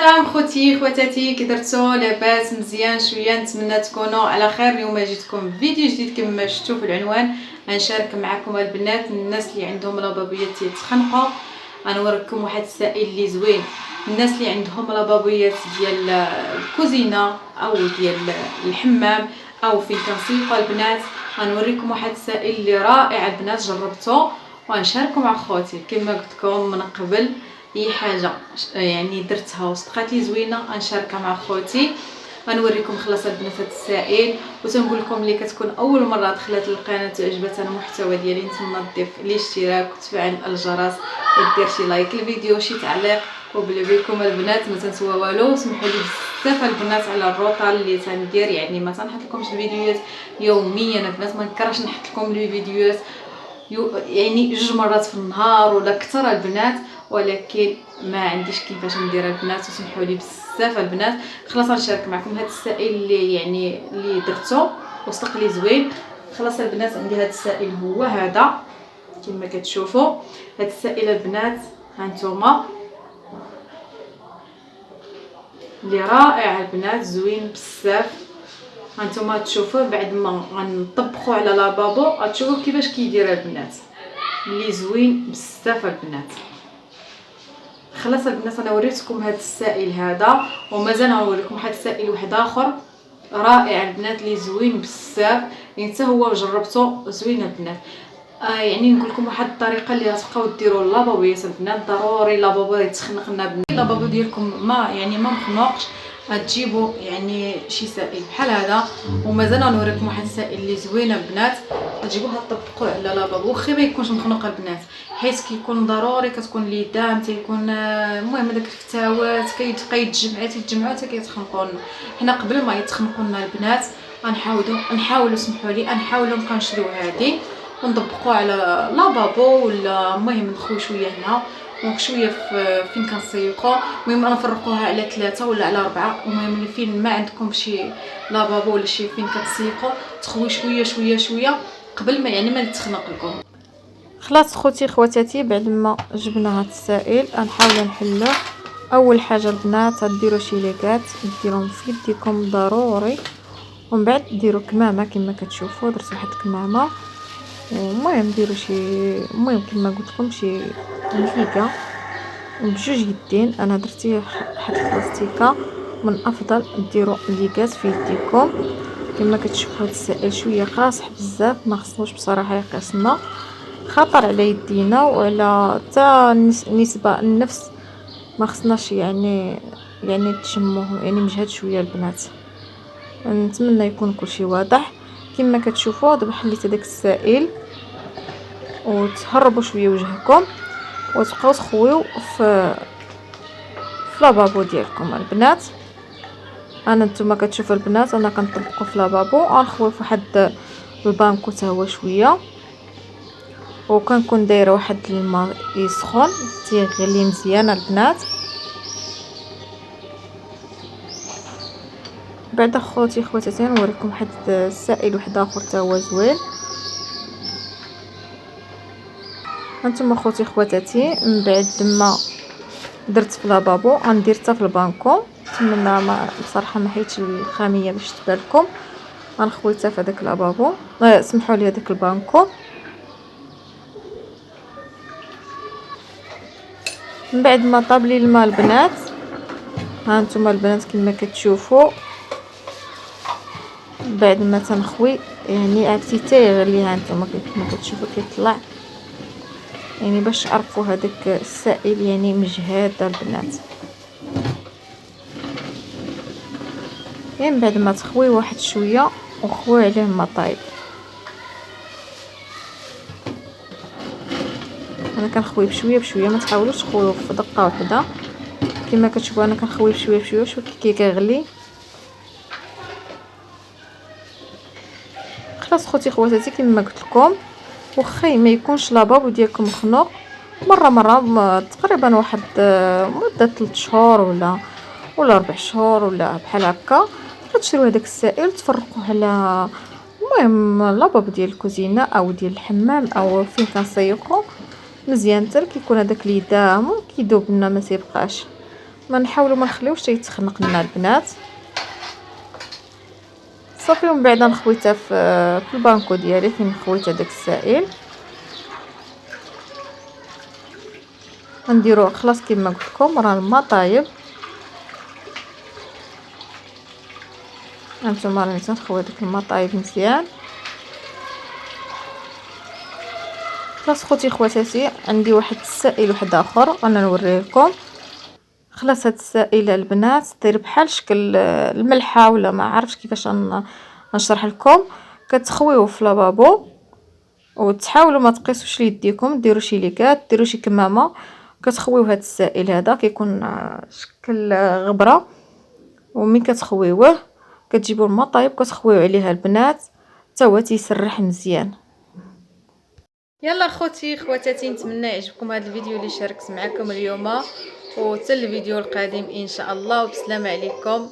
سلام خوتي خواتاتي، كي درتو؟ لاباس مزيان شويه؟ نتمنى تكونوا على خير. اليوم جيتكم فيديو جديد كما شفتوا في العنوان. غنشارك معكم البنات الناس اللي عندهم لابابيات تيتخنقوا. غنوريكم واحد السائل اللي زوين. الناس اللي عندهم لابابيات ديال الكوزينه او ديال الحمام او فين كنسيقوا البنات، غنوريكم واحد السائل اللي رائع البنات. جربته وغنشاركو مع خوتي كما قلت لكم من قبل. اي حاجه يعني درتها وصدقات لي زوينه غنشاركها مع خوتي. غنوريكم خلاص البنات هذا السائل، وتنقول لكم اللي كتكون اول مره دخلت القناه وعجبتها المحتوى ديالي نتمنى دير الاشتراك وتفعل الجرس ودير شي لايك الفيديو وشي تعليق. وبلا بكم البنات ما تنسوا والو. سمحوا لي بزاف البنات على الروطه اللي تندير، يعني ما تنحط لكمش الفيديوهات يوميا البنات، ما نكرهش نحط لكم لي فيديوهات يعني 2 مرات في النهار ولا اكثر البنات، ولكن ما عنديش كيفاش ندير البنات. وسمحوا لي بزاف البنات. خلاص غنشارك معكم هذا السائل اللي درته وصدق لي زوين. خلاص البنات عندي هذا السائل هو هذا كما كتشوفوا. هذا السائل البنات هانتوما اللي رائع البنات زوين بزاف. هانتوما تشوفوه بعد ما غنطبقوا على لابابو غتشوفوا كيفاش كيدير البنات، اللي زوين بزاف البنات. خلاص البنات انا وريتكم هذا السائل هذا، ومازال غنوريكم واحد السائل واحد اخر رائع البنات اللي زوين بزاف. يعني حتى هو جربته زوين البنات. يعني نقول لكم واحد الطريقه اللي غتبقاو ديروا لابابويات البنات. ضروري لابابو يتخنق لنا البنات. لابابو ديالكم ما مخنوقش غتجيبوا يعني شي سائل بحال هذا. ومازال غنوريكم واحد السائل اللي زوين البنات غتجيبوه طبقوه على لابابو واخا ما يكونش مخنوق البنات، حيت كيكون ضروري كتكون ليدام تيكون المهم داك الفتاوات كيتبقى يتجمعوا حتى كيتخنقوا لنا. حنا قبل ما يتخنقوا لنا البنات نحاولوا سمحوا لي نحاولوا نبقاو نشريو هذه ونطبقوا على لابابو، ولا المهم نخوي شويه هنا وشويه فين كنسيقوا. المهم نفرقوها على 3 ولا على 4. المهم فين ما عندكم شي لابابو ولا شي فين كتسيقوا تخوي شويه شويه شويه قبل ما يعني ما يتخنق لكم. خلاص خوتي خواتاتي بعد ما جبنا هذا السائل غنحاولوا نحلوه. اول حاجه البنات غديروا شي ليكات ديروهم في يديكم ضروري، ومن بعد ديروا كمامه كما كتشوفوا. درت واحد الكمامه، المهم ديروا شي المهم كما قلت لكم شي ليكه بجوج يدين. انا درتي واحد البلاستيكه. من افضل ديروا ليكات في يديكم كما كتشوفوا. هذا السائل شويه قاصح بزاف، ما خصناش بصراحه يقاسنا، خطر على يدينا وعلى حتى نسبه النفس ما خصناش يعني تشموه، يعني مجهد شويه البنات. نتمنى يكون كلشي واضح. كما كتشوفوا دابا حليت هذاك السائل وتهربوا شويه وجهكم وتبقاو تخويو في لابابو ديالكم البنات. نتوما كتشوفوا البنات انا كنطبقوا في لابابو غنخوي في واحد البانكو حتى هو شويه، وكنكون دايره واحد الماء يسخن تيغلي مزيان البنات. بعد خوتي خواتاتي نوريكم واحد السائل واحد اخر حتى هو زوين. هانتوما خوتي خواتاتي من بعد ما درت في لابابو غندير حتى في البانكو. نتمنى ما بصراحه ما حيتش الخاميه باش تبان لكم. غنخوي حتى في هذاك لابابو سمحوا لي هذاك البانكو. من بعد ما طاب لي الماء البنات هانتوما البنات كما كتشوفوا بعد ما تنخوي يعني عرفتي حتى يغلي. هانتوما كما كتشوفوا كيطلع يعني باش عرفوا هذاك السائل يعني مجهد البنات. يعني بعد ما تخوي واحد شويه وخوي عليه ما طايب. انا كنخوي بشويه بشويه، ما تحاولوش تخويو في دقه واحده. كما كتشوفوا انا كنخوي بشويه بشويه. شوف كي كيغلي. خلاص خوتي خواتاتي كما قلت لكم واخا ما يكونش لابابو ديالكم مخنوق مره تقريبا واحد مده 3 شهور ولا 4 شهور ولا بحال هكا كتشريو هذاك السائل تفرقوه على المهم لابابو ديال الكوزينه او ديال الحمام او فين كنسيقوا مزيان حتى كيكون هذاك ليدام كيذوب لنا ما تيبقاش. ما نحاولوا ما نخليوش يتخنق لنا البنات. صافي ومن بعد نخويتها في البانكو ديالي فين خويت هذاك السائل. غنديرو خلاص كما قلت لكم راه الماء طايب. هانتوما راني تنخوي داك الماء طايب مزيان. خلاص خوتي خواتاتي عندي واحد السائل واحد اخر انا نوريه لكم. خلاص هاد السائل البنات داير بحال شكل الملحه ولا ما عرفتش كيفاش نشرح لكم. كتخويوه في لابابو وتحاولوا ما تقيسوش ليديكم، ديروا شي ليكات، ديروا شي كمامه. كتخويو هاد السائل هذا كيكون شكل غبره، ومن كتخويوه كتجيبوا الماء طايب كتخويو عليها البنات حتى هو تيسرح مزيان. يلا خوتي خواتاتي نتمنى يعجبكم هذا الفيديو اللي شاركت معكم اليوم، وحتى الفيديو القادم ان شاء الله، وبسلامه عليكم.